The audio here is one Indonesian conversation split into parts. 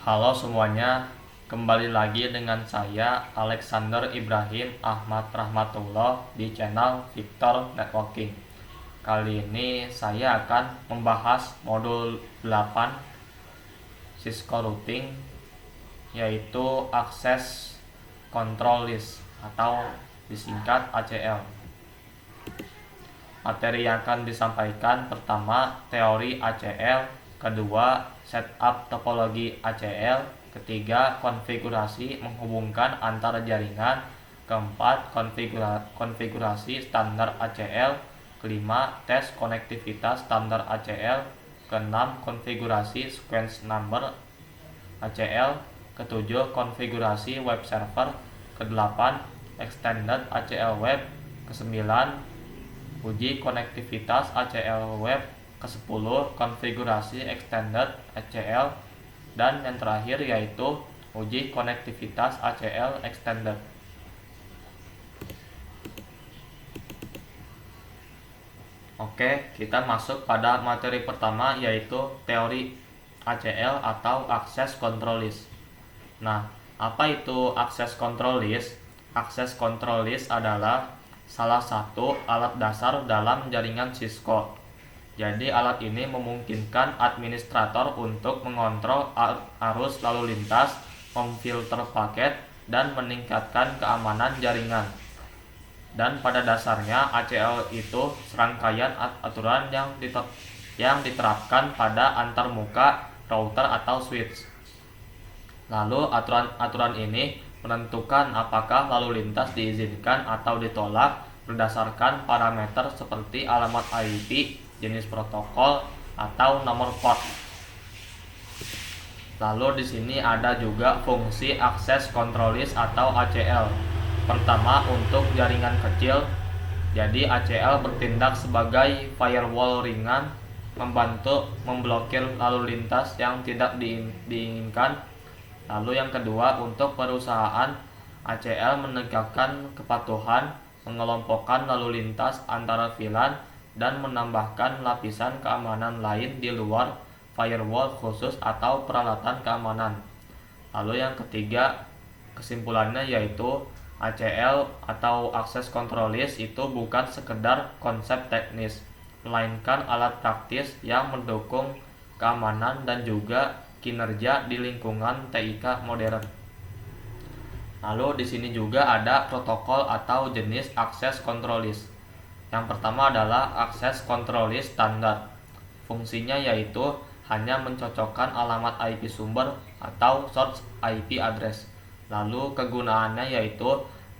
Halo semuanya, kembali lagi dengan saya Alexander Ibrahim Ahmad Rahmatullah di channel Victor Networking. Kali ini saya akan membahas modul 8 Cisco Routing, yaitu Access Control List atau disingkat ACL. Materi yang akan disampaikan pertama teori ACL, kedua setup topologi ACL, ketiga konfigurasi menghubungkan antara jaringan, keempat konfigurasi standar ACL, kelima tes konektivitas standar ACL, keenam konfigurasi sequence number ACL, ketujuh konfigurasi web server, kedelapan extended ACL web, kesembilan uji konektivitas ACL web, ke-10 konfigurasi extended ACL, dan yang terakhir yaitu uji konektivitas ACL extended. Oke, kita masuk pada materi pertama yaitu teori ACL atau Access Control List. Nah, apa itu Access Control List? Access Control List adalah salah satu alat dasar dalam jaringan Cisco. Jadi alat ini memungkinkan administrator untuk mengontrol arus lalu lintas, memfilter paket, dan meningkatkan keamanan jaringan. Dan pada dasarnya ACL itu serangkaian aturan yang diterapkan pada antarmuka router atau switch. Lalu aturan ini menentukan apakah lalu lintas diizinkan atau ditolak berdasarkan parameter seperti alamat IP, jenis protokol, atau nomor port. Lalu di sini ada juga fungsi Access Control List atau ACL. Pertama, untuk jaringan kecil, jadi ACL bertindak sebagai firewall ringan, membantu memblokir lalu lintas yang tidak diinginkan. Lalu yang kedua, untuk perusahaan, ACL menegakkan kepatuhan, mengelompokkan lalu lintas antara VLAN, dan menambahkan lapisan keamanan lain di luar firewall khusus atau peralatan keamanan. Lalu yang ketiga, kesimpulannya yaitu ACL atau Access Control List itu bukan sekedar konsep teknis, melainkan alat praktis yang mendukung keamanan dan juga kinerja di lingkungan TIK modern. Lalu di sini juga ada protokol atau jenis Access Control List. Yang pertama adalah Access Control List standar. Fungsinya yaitu hanya mencocokkan alamat IP sumber atau source IP address. Lalu kegunaannya yaitu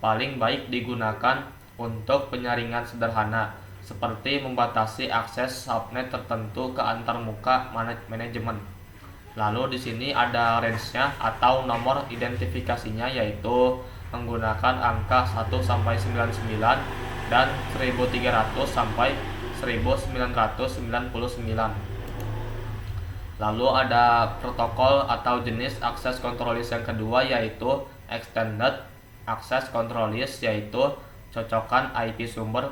paling baik digunakan untuk penyaringan sederhana, seperti membatasi akses subnet tertentu ke antarmuka manajemen. Lalu di sini ada range-nya atau nomor identifikasinya, yaitu menggunakan angka 1 sampai 99 dan 1300 sampai 1999. Lalu ada protokol atau jenis Access Control List yang kedua yaitu Extended Access Control List, yaitu cocokan IP sumber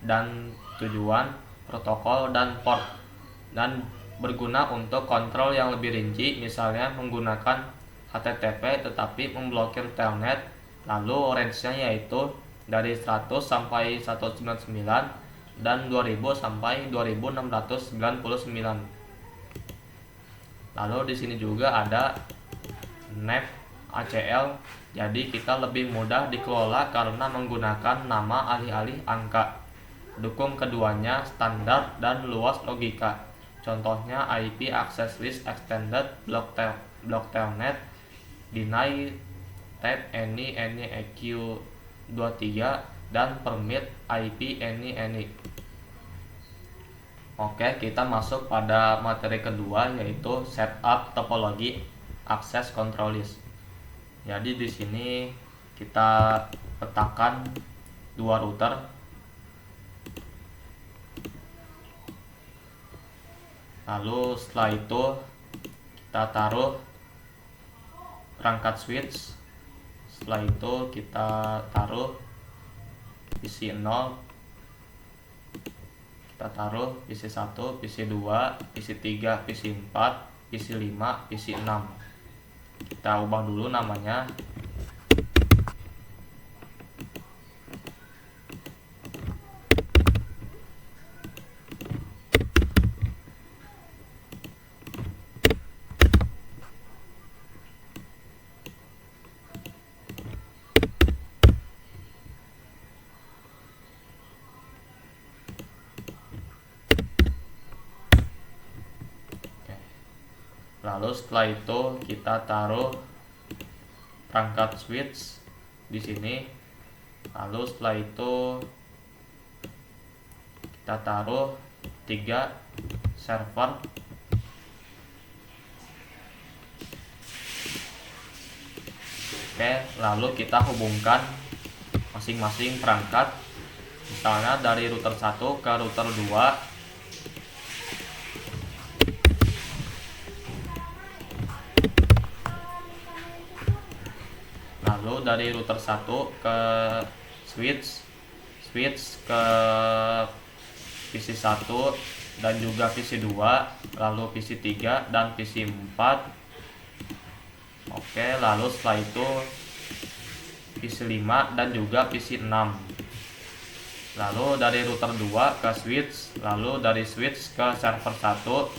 dan tujuan, protokol, dan port, dan berguna untuk kontrol yang lebih rinci, misalnya menggunakan HTTP tetapi memblokir telnet. Lalu range-nya yaitu dari 100 sampai 199 dan 2000 sampai 2699. Lalu di sini juga ada NAP ACL, jadi kita lebih mudah dikelola karena menggunakan nama alih-alih angka. Dukung keduanya standar dan luas logika. Contohnya IP Access List Extended, Block Telnet, Deny, Tab, Any, EQ 23, dan Permit IP Any. Oke, kita masuk pada materi kedua yaitu setup topologi Access Control List. Jadi di sini kita letakkan dua router. Lalu setelah itu kita taruh perangkat switch. Setelah itu kita taruh PC 0, kita taruh PC 1, PC 2, PC 3, PC 4, PC5, PC6. Kita ubah dulu namanya. Lalu setelah itu kita taruh perangkat switch di sini. Lalu setelah itu kita taruh 3 server. Oke, lalu kita hubungkan masing-masing perangkat. Misalnya dari router 1 ke router 2. Lalu dari router 1 ke switch ke PC1 dan juga PC2, lalu PC3 dan PC4. Oke, lalu setelah itu PC5 dan juga PC6. Lalu dari router 2 ke switch, lalu dari switch ke server 1,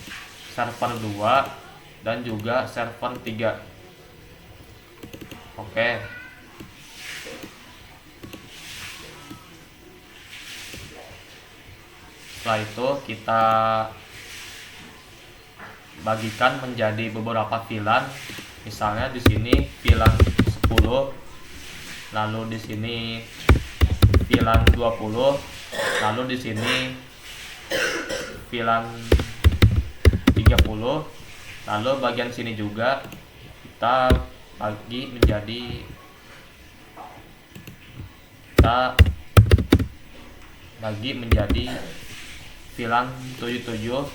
server 2 dan juga server 3. Oke. Setelah itu kita bagikan menjadi beberapa VLAN. Misalnya di sini VLAN 10, lalu di sini VLAN 20, lalu di sini VLAN 30, lalu bagian sini juga kita bagi menjadi VLAN 77.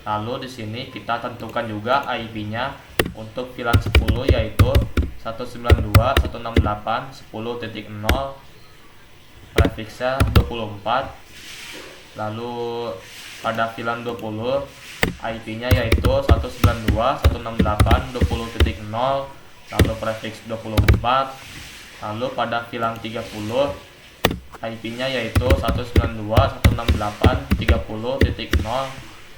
Lalu di sini kita tentukan juga IP-nya untuk VLAN 10 yaitu 192.168.10.0, prefiksnya 24. Lalu pada VLAN 20 IP-nya yaitu 192.168.20.0, lalu prefiks 24. Lalu pada VLAN 30 IP-nya yaitu 192.168.30.0,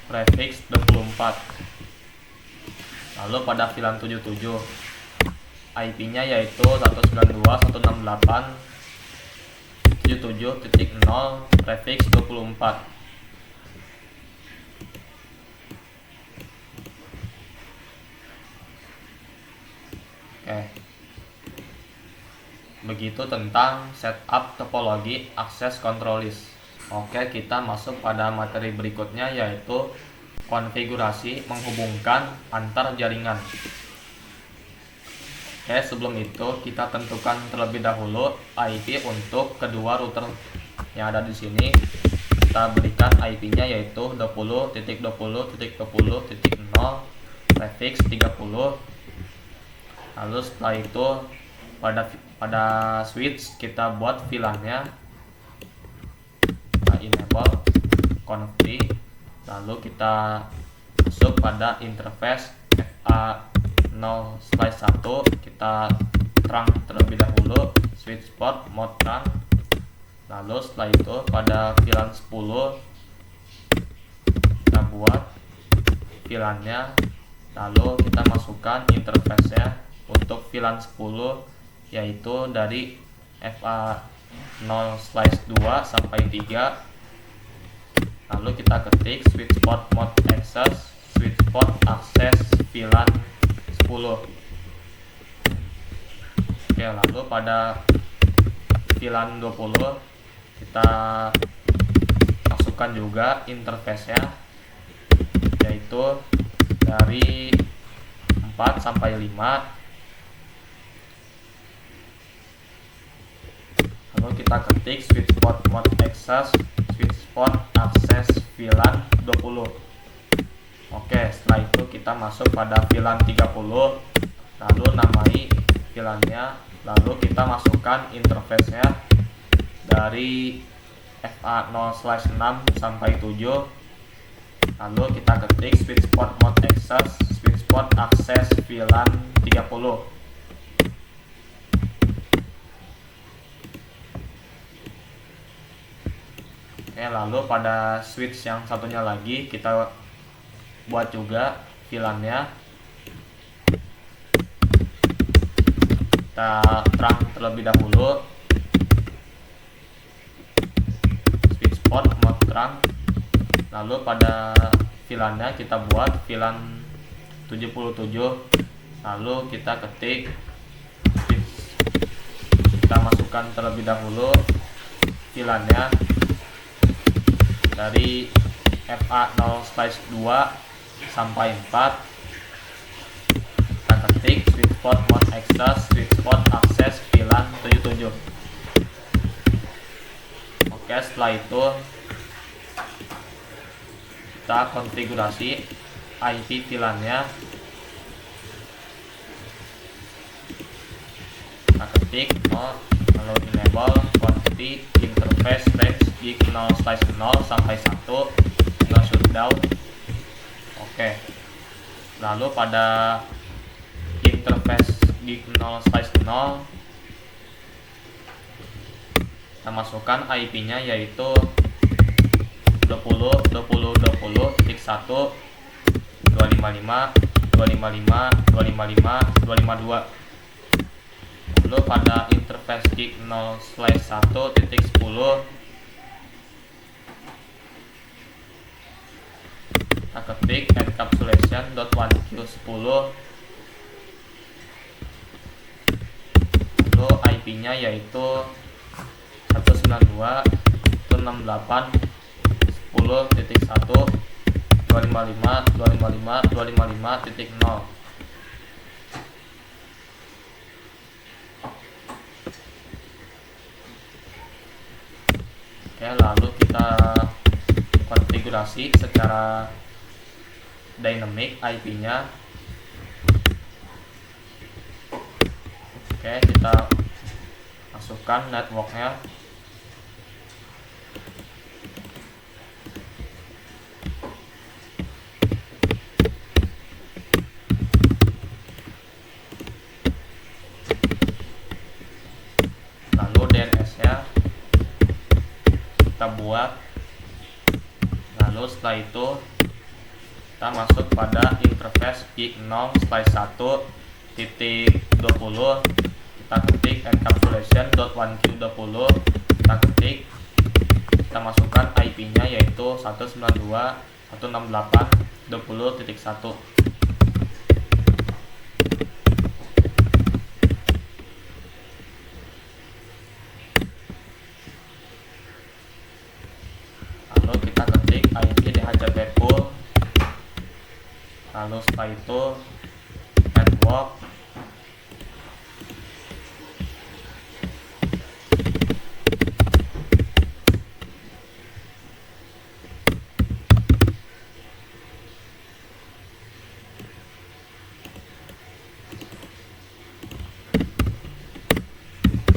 prefiks 24. Lalu pada VLAN 77 IP-nya yaitu 192.168.77.0, prefiks 24. Oke. Begitu tentang setup topologi akses control list. Oke, kita masuk pada materi berikutnya yaitu konfigurasi menghubungkan antar jaringan. Oke, sebelum itu kita tentukan terlebih dahulu IP untuk kedua router yang ada di sini. Kita berikan IP-nya yaitu 20.20.20.0, prefiks 30. Lalu setelah itu pada switch kita buat VLAN-nya, kita enable config. Lalu kita masuk pada interface FA0/1, kita terang terlebih dahulu switch port mode terang. Lalu setelah itu pada VLAN 10 kita buat VLAN-nya, lalu kita masukkan interface-nya untuk VLAN 10 yaitu dari FA0/2 sampai 3. Lalu kita ketik switch port mode access, switch port akses VLAN 10. Oke, lalu pada VLAN 20 kita masukkan juga interface-nya yaitu dari 4 sampai 5. Lalu kita ketik switch port mode access, switch port akses VLAN 20. Oke, setelah itu kita masuk pada VLAN 30, lalu namai VLAN-nya, lalu kita masukkan interface-nya dari FA0/6 sampai 7. Lalu kita ketik switch port mode access, spot akses VLAN 30. Oke, lalu pada switch yang satunya lagi kita buat juga VLAN-nya. Kita terang terlebih dahulu. Switch port mode terang. Lalu pada VLAN-nya kita buat VLAN 77. Lalu kita ketik switch. Kita masukkan terlebih dahulu VLAN-nya dari FA0/2 sampai 4. Kita ketik switch port mode access switch port akses VLAN 77. Oke, setelah itu kita konfigurasi IP VLAN-nya. Kita ketik lalu enable quantity interface range gig 0/0 sampai 1 no shutdown. Oke, lalu pada interface gig 0/0 kita masukkan IP-nya yaitu 20.20.20.1 255 255 255 252. Lalu pada interface gig 0/1.10 kita ketik encapsulation.1q10. Lalu IP-nya yaitu 192.168.10.1 255 255 255.0. Oke, lalu kita konfigurasi secara dynamic IP-nya. Oke, kita masukkan network-nya. Lalu DNS-nya kita buat. Lalu setelah itu kita masuk pada interface gig 0/1.20. Kita ketik encapsulation.1q20. Kita masukkan IP-nya yaitu 192.168.20.1. Lalu kita ketik IP DHCP pool. Lalu setelah itu network.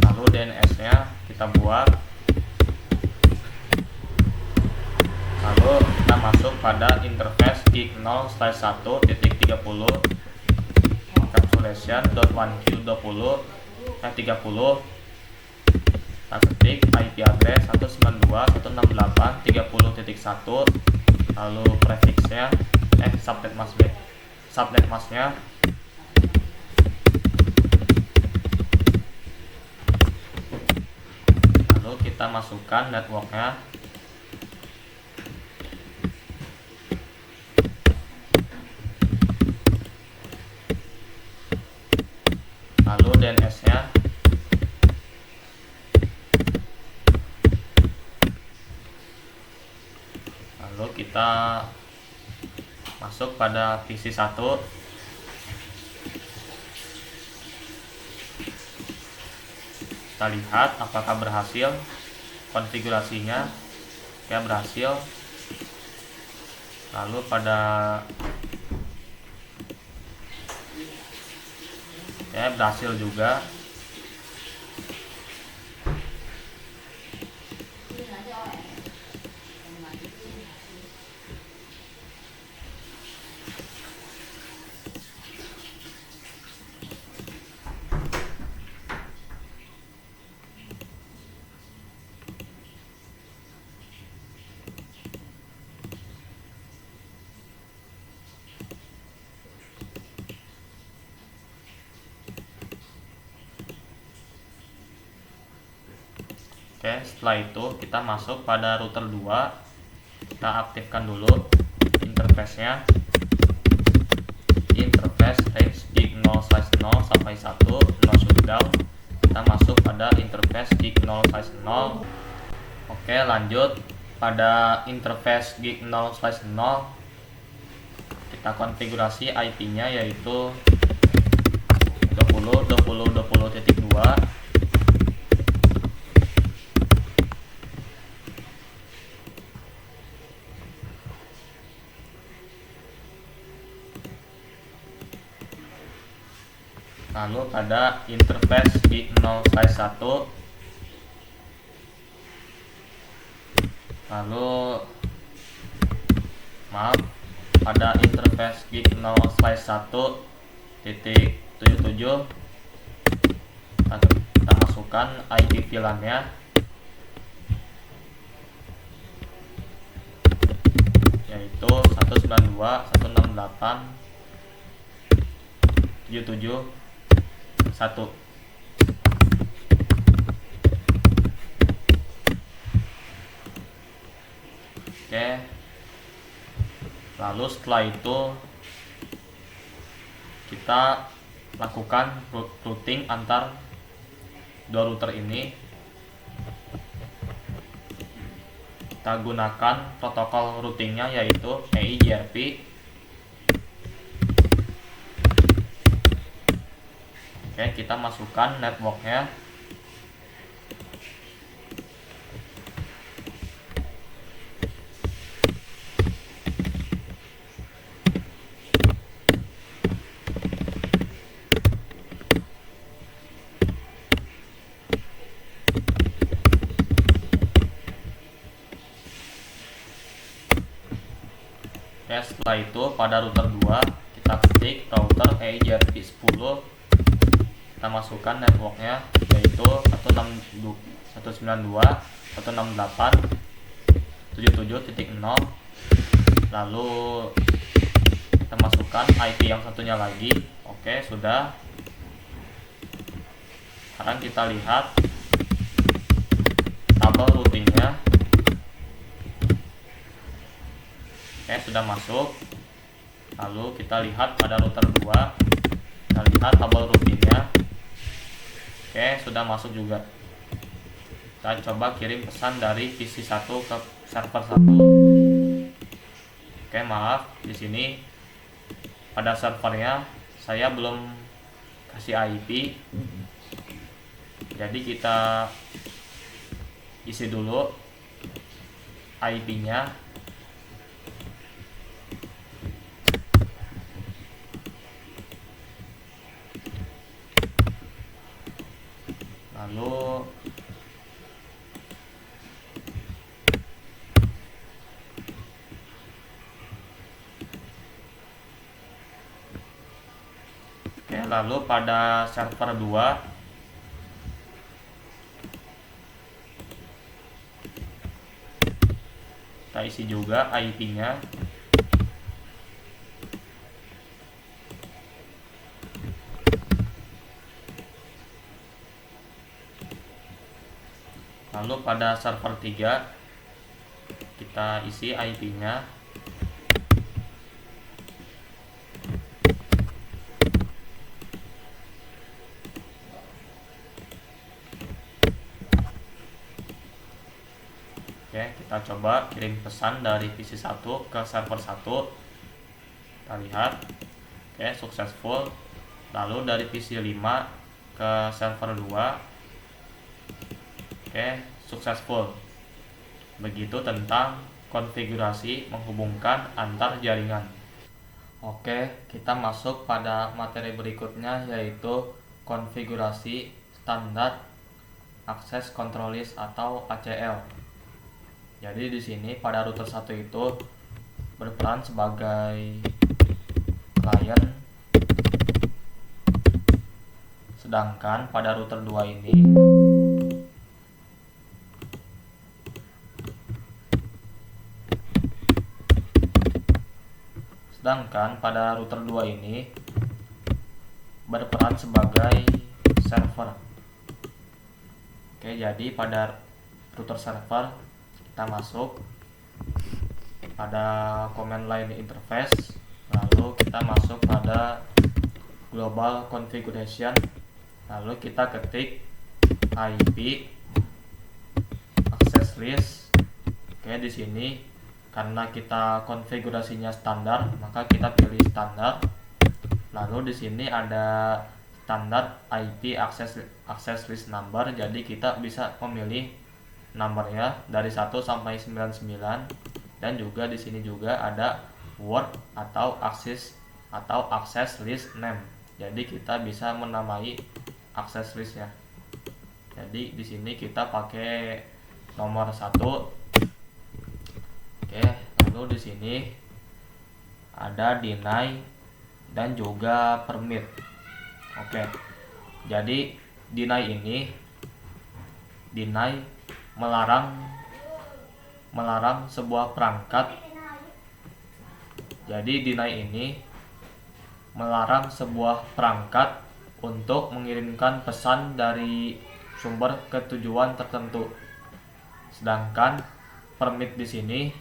Lalu DNS-nya kita buat. Lalu kita masuk pada interface gig 0/1.30 encapsulation.1q30. Kita ketik IP address 192.168.30.1. lalu prefixnya subnet masknya. Lalu kita masukkan networknya. Lalu DNS-nya. Lalu kita masuk pada PC 1. Kita lihat apakah berhasil konfigurasinya. Ya, berhasil. Lalu pada berhasil juga. Oke, setelah itu kita masuk pada router 2. Kita aktifkan dulu interface-nya. Interface range gig 0/0 sampai 1, no shutdown. Kita masuk pada interface gig 0/0. Oke, lanjut pada interface gig 0/0 kita konfigurasi IP-nya yaitu 20.20.20.2. Lalu pada interface gig 0/1, pada interface gig 0/1.77 kita masukkan IP VLAN-nya yaitu 192.168.77.1. Oke, lalu setelah itu kita lakukan routing antar dua router ini. Kita gunakan protokol routingnya yaitu EIGRP. Oke, kita masukkan networknya. Oke, setelah itu pada router 2 kita ketik router EIGRP 10. Kita masukkan networknya yaitu 192.168.77.0. Lalu kita masukkan IP yang satunya lagi. Oke, sudah. Sekarang kita lihat tabel routingnya. Oke, sudah masuk. Lalu kita lihat pada router 2. Kita lihat tabel routingnya. Oke, sudah masuk juga. Kita coba kirim pesan dari PC 1 ke server 1. Oke, maaf, di sini pada servernya saya belum kasih IP. Jadi kita isi dulu IP-nya. Lalu pada server 2 kita isi juga IP-nya. Lalu pada server 3 kita isi IP-nya. Oke, kita coba kirim pesan dari PC 1 ke server 1. Kita lihat. Oke, successful. Lalu dari PC 5 ke server 2. Oke, successful. Begitu tentang konfigurasi menghubungkan antar jaringan. Oke, kita masuk pada materi berikutnya yaitu konfigurasi standar access control list atau ACL. Jadi di sini pada router 1 itu berperan sebagai klien, sedangkan pada router 2 ini berperan sebagai server. Oke, jadi pada router server, kita masuk pada command line interface, lalu kita masuk pada global configuration, lalu kita ketik IP access list. Oke, di sini karena kita konfigurasinya standar, maka kita pilih standar. Lalu di sini ada standar IP access list number, jadi kita bisa memilih nomornya dari 1 sampai 99, dan juga di sini juga ada word atau access list name. Jadi kita bisa menamai access listnya. Jadi di sini kita pakai nomor 1. Oke, lalu di sini ada deny dan juga permit. Oke. Jadi deny melarang sebuah perangkat. Jadi deny ini melarang sebuah perangkat untuk mengirimkan pesan dari sumber ke tujuan tertentu. Sedangkan permit di sini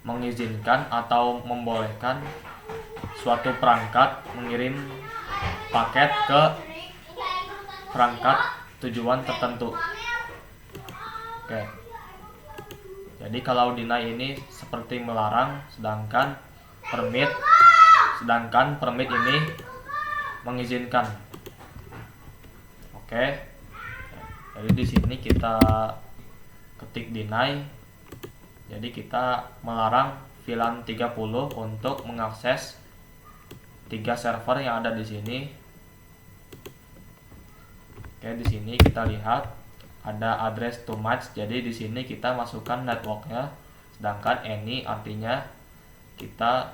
mengizinkan atau membolehkan suatu perangkat mengirim paket ke perangkat tujuan tertentu. Oke. Jadi kalau deny ini seperti melarang, sedangkan permit ini mengizinkan. Oke. Jadi di sini kita ketik deny. Jadi kita melarang VLAN 30 untuk mengakses 3 server yang ada di sini. Oke, di sini kita lihat ada address to match. Jadi di sini kita masukkan networknya, sedangkan any artinya kita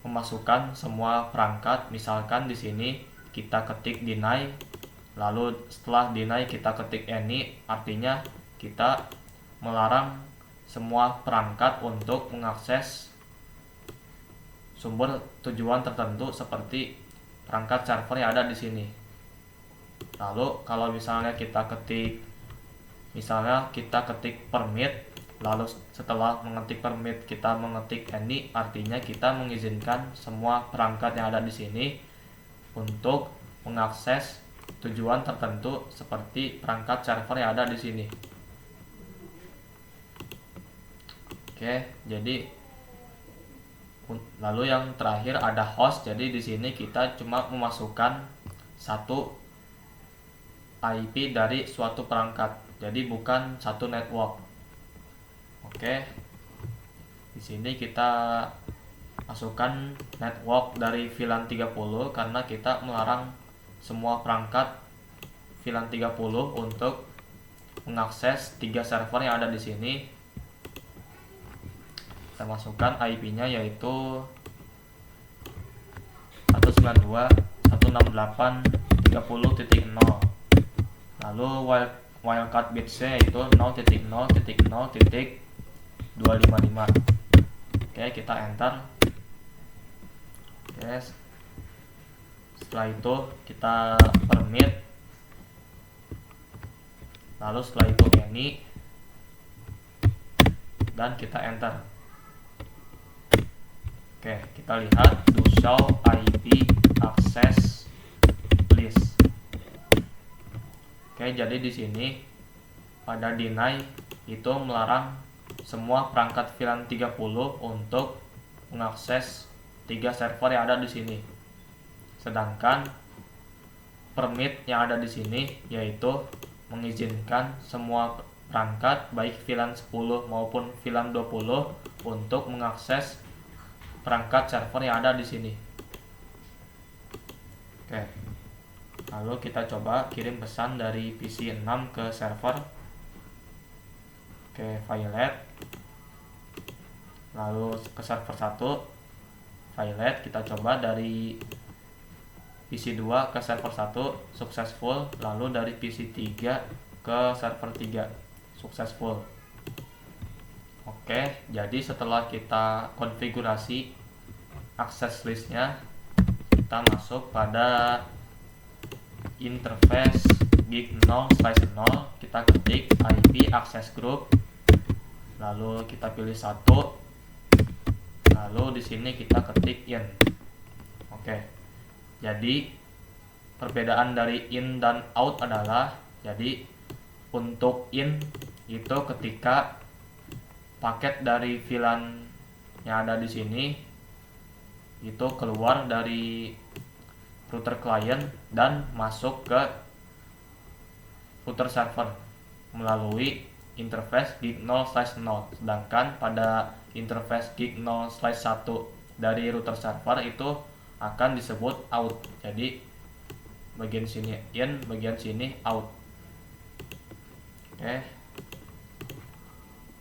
memasukkan semua perangkat. Misalkan di sini kita ketik deny, lalu setelah deny kita ketik any, artinya kita melarang semua perangkat untuk mengakses sumber tujuan tertentu seperti perangkat server yang ada di sini. Lalu kalau misalnya kita ketik permit, lalu setelah mengetik permit kita mengetik any, artinya kita mengizinkan semua perangkat yang ada di sini untuk mengakses tujuan tertentu seperti perangkat server yang ada di sini. Oke, jadi lalu yang terakhir ada host. Jadi di sini kita cuma memasukkan satu IP dari suatu perangkat, jadi bukan satu network. Oke, di sini kita masukkan network dari VLAN 30 karena kita melarang semua perangkat VLAN 30 untuk mengakses 3 server yang ada di sini. Kita masukkan IP-nya yaitu 192.168.30.0. Lalu wildcard bitsnya yaitu 0.0.0.255. Oke, kita enter. Oke, setelah itu kita permit, lalu setelah itu any, dan kita enter. Oke, kita lihat do show IP access list. Oke, jadi di sini pada deny itu melarang semua perangkat VLAN 30 untuk mengakses 3 server yang ada di sini. Sedangkan permit yang ada di sini yaitu mengizinkan semua perangkat baik VLAN 10 maupun VLAN 20 untuk mengakses perangkat server yang ada di sini. Oke. Lalu kita coba kirim pesan dari PC 6 ke server. Oke, violet. Lalu ke server 1 violet. Kita coba dari PC 2 ke server 1 successful. Lalu dari PC 3 ke server 3 successful. Oke, jadi setelah kita konfigurasi access listnya, kita masuk pada interface gig 0/0, kita ketik IP access group, lalu kita pilih 1, lalu di sini kita ketik in. Oke. Jadi perbedaan dari in dan out adalah, jadi untuk in itu ketika paket dari VLAN yang ada di sini itu keluar dari router client dan masuk ke router server melalui interface gig 0/0. Sedangkan pada interface gig 0/1 dari router server itu akan disebut out. Jadi bagian sini in, bagian sini out. Oke.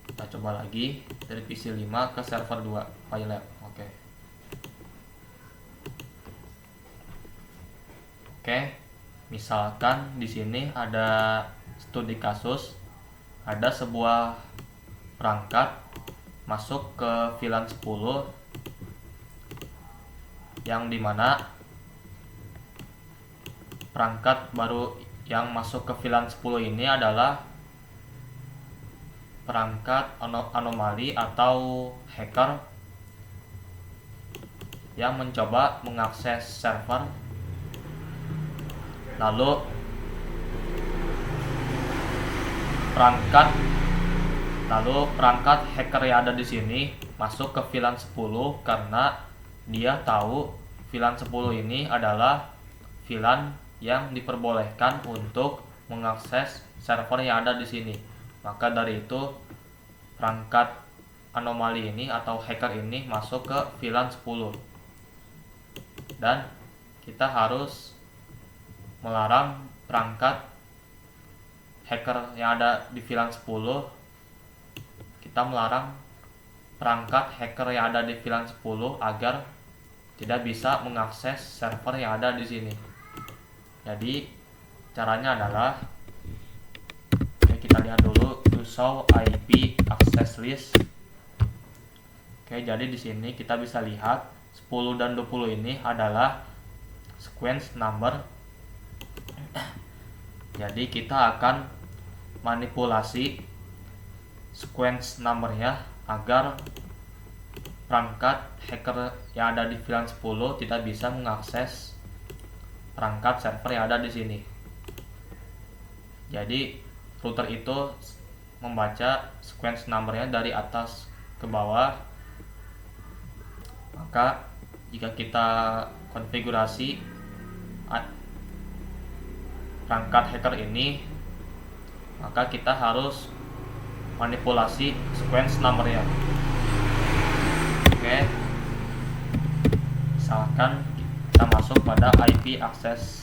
Kita coba lagi dari PC 5 ke server 2 PyLab. Oke. Misalkan di sini ada studi kasus, ada sebuah perangkat masuk ke VLAN 10 yang dimana perangkat baru yang masuk ke VLAN 10 ini adalah perangkat anomali atau hacker yang mencoba mengakses server, lalu perangkat hacker yang ada di sini masuk ke VLAN 10 karena dia tahu VLAN 10 ini adalah VLAN yang diperbolehkan untuk mengakses server yang ada di sini. Maka dari itu perangkat anomali ini atau hacker ini masuk ke VLAN 10. Dan kita harus melarang perangkat hacker yang ada di VLAN 10. Kita melarang perangkat hacker yang ada di VLAN 10 agar tidak bisa mengakses server yang ada di sini. Jadi caranya adalah, kita lihat dulu to show IP access list. Jadi di sini kita bisa lihat 10 dan 20 ini adalah sequence number. Jadi kita akan manipulasi sequence numbernya agar perangkat hacker yang ada di VLAN 10 tidak bisa mengakses perangkat server yang ada di sini. Jadi router itu membaca sequence numbernya dari atas ke bawah. Maka jika kita konfigurasi perangkat hacker ini, maka kita harus manipulasi sequence numbernya. Oke. Misalkan kita masuk pada IP access.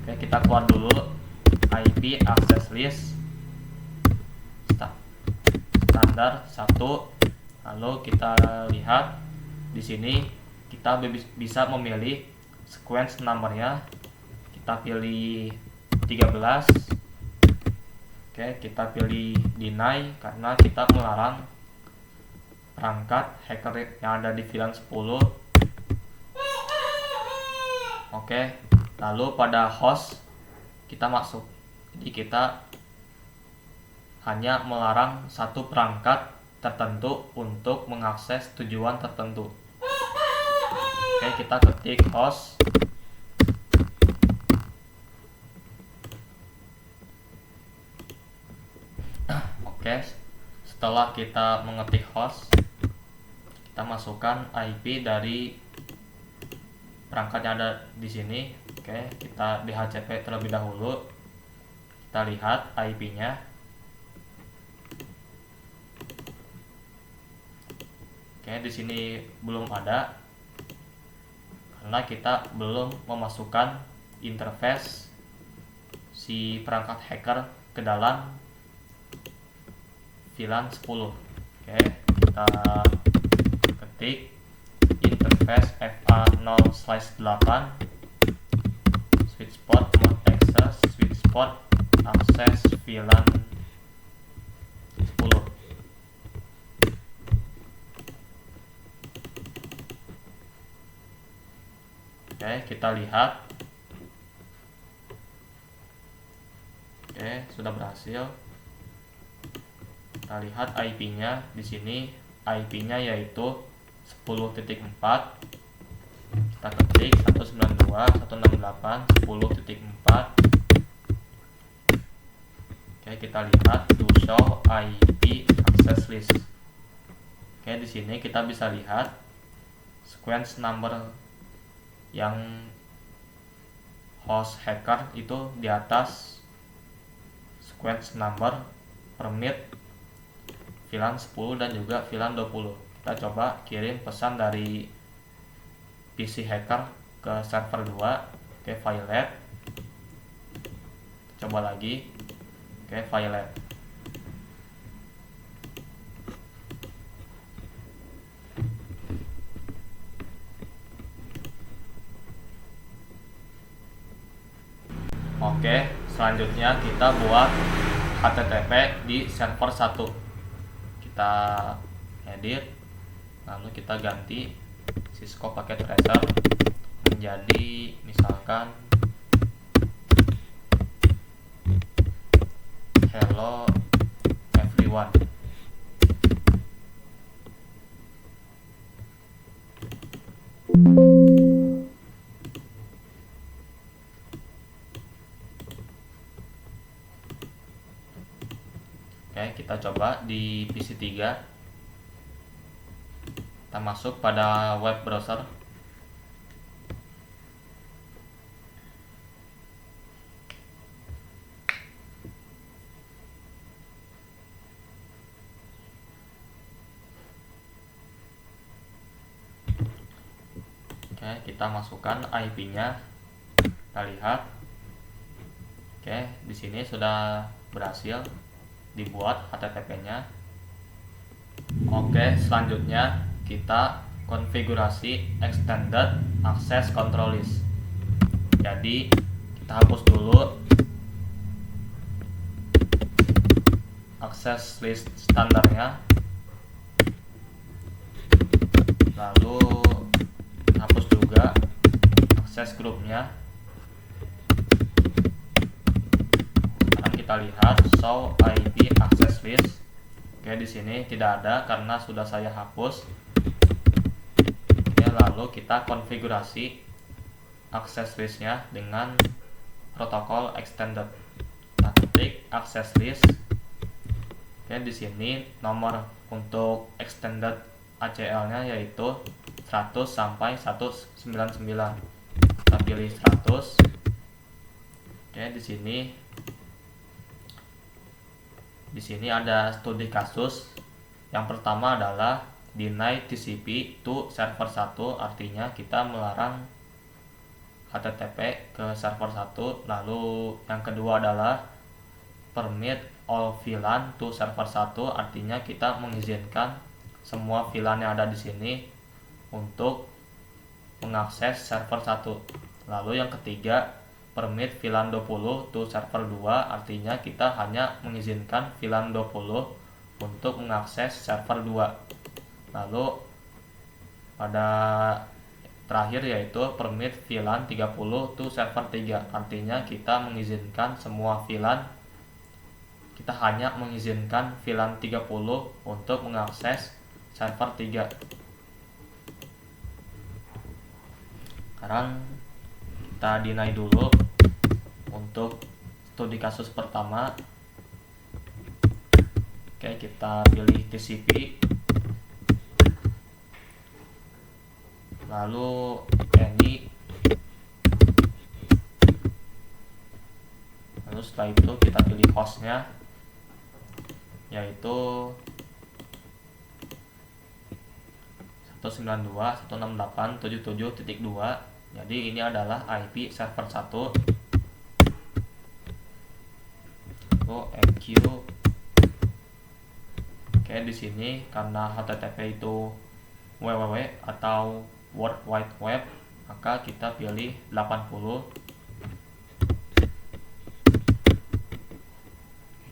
Oke, kita keluar dulu IP access list standar 1. Lalu kita lihat di sini kita bisa memilih sequence numbernya. Kita pilih 13. Oke, kita pilih deny karena kita melarang perangkat hacker yang ada di VLAN 10. Oke, lalu pada host kita masuk. Jadi kita hanya melarang satu perangkat tertentu untuk mengakses tujuan tertentu. Oke, kita ketik host. Oke, setelah kita mengetik host, kita masukkan IP dari perangkat yang ada di sini. Oke, kita DHCP terlebih dahulu. Kita lihat IP-nya. Oke, di sini belum ada karena kita belum memasukkan interface si perangkat hacker ke dalam VLAN 10. Oke, kita ketik interface FA0/8 switch port mode access switch port access VLAN 10. Oke, kita lihat Oke, sudah berhasil. Kita lihat IP-nya di sini. IP-nya yaitu 10.4. Kita ketik 192.168.10.4. Oke, kita lihat to show IP access list. Oke, di sini kita bisa lihat sequence number yang host hacker itu di atas sequence number, permit, VLAN 10 dan juga VLAN 20. Kita coba kirim pesan dari PC hacker ke server 2. Oke, violate. Coba lagi. Oke, violate. Oke, selanjutnya kita buat HTTP di server 1. Kita edit, lalu kita ganti Cisco Packet Tracer menjadi misalkan hello everyone. Oke, kita coba di PC 3. Kita masuk pada web browser. Oke, kita masukkan IP-nya. Kita lihat. Oke, di sini sudah berhasil dibuat HTTP-nya. Oke, selanjutnya kita konfigurasi extended access control list. Jadi kita hapus dulu access list standarnya, lalu hapus juga access groupnya. Sekarang kita lihat show IP access list. Oke, di sini tidak ada karena sudah saya hapus. Oke, lalu kita konfigurasi access listnya dengan protokol extended. Kita ketik access list. Oke, di sini nomor untuk extended ACL-nya yaitu 100 sampai 199. Kita pilih 100. Oke, di sini ada studi kasus. Yang pertama adalah deny TCP to server 1, artinya kita melarang HTTP ke server 1. Lalu yang kedua adalah permit all VLAN to server 1, artinya kita mengizinkan semua VLAN yang ada di sini untuk mengakses server 1. Lalu yang ketiga permit VLAN 20 to server 2, artinya kita hanya mengizinkan VLAN 20 untuk mengakses server 2. Lalu pada terakhir yaitu permit VLAN 30 to server 3, artinya kita mengizinkan semua VLAN, kita hanya mengizinkan VLAN 30 untuk mengakses server 3. Sekarang kita deny dulu untuk studi kasus pertama. Oke, kita pilih TCP, lalu any, lalu setelah itu kita pilih hostnya yaitu 192.168.77.2. Jadi ini adalah IP server 1. MQ. Oke, di sini karena HTTP itu www atau World Wide Web, maka kita pilih 80.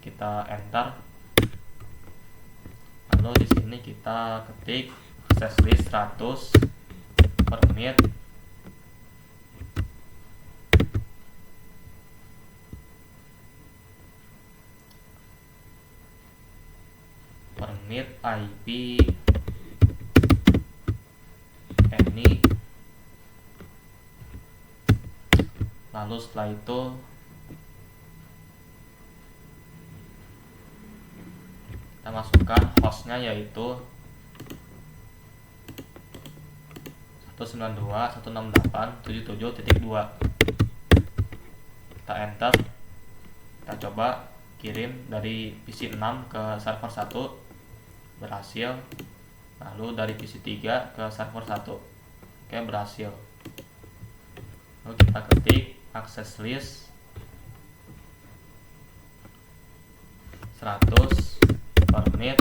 Kita enter. Lalu di sini kita ketik access list 100, permit, permit IP any. Lalu setelah itu kita masukkan hostnya yaitu 192.168.77.2. Kita enter, kita coba kirim dari PC 6 ke server 1, berhasil. Lalu dari PC 3 ke server 1, oke, berhasil. Lalu kita ketik access list 100 permit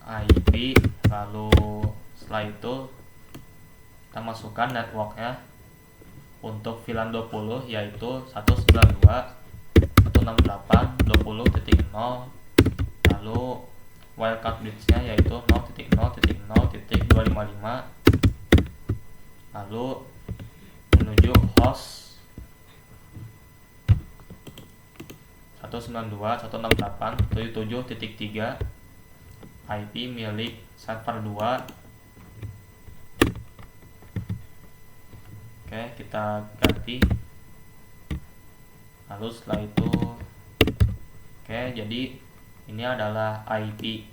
IP, lalu setelah itu kita masukkan networknya untuk VLAN 20 yaitu 192.168.20.0, lalu wildcard bitsnya yaitu 0.0.0.255, lalu menuju host 192.168.77.3 IP milik server 2. Oke, kita ganti. Lalu setelah itu oke, jadi ini adalah IP,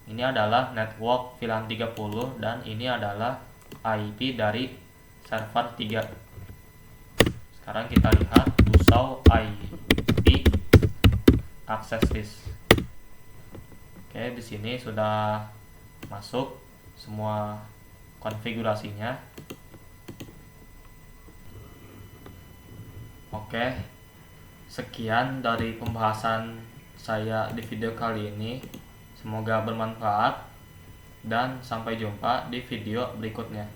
ini adalah network VLAN 30, dan ini adalah IP dari server 3. Sekarang kita lihat to show IP access list. Oke, di sini sudah masuk semua konfigurasinya. Oke, sekian dari pembahasan saya di video kali ini. Semoga bermanfaat dan sampai jumpa di video berikutnya.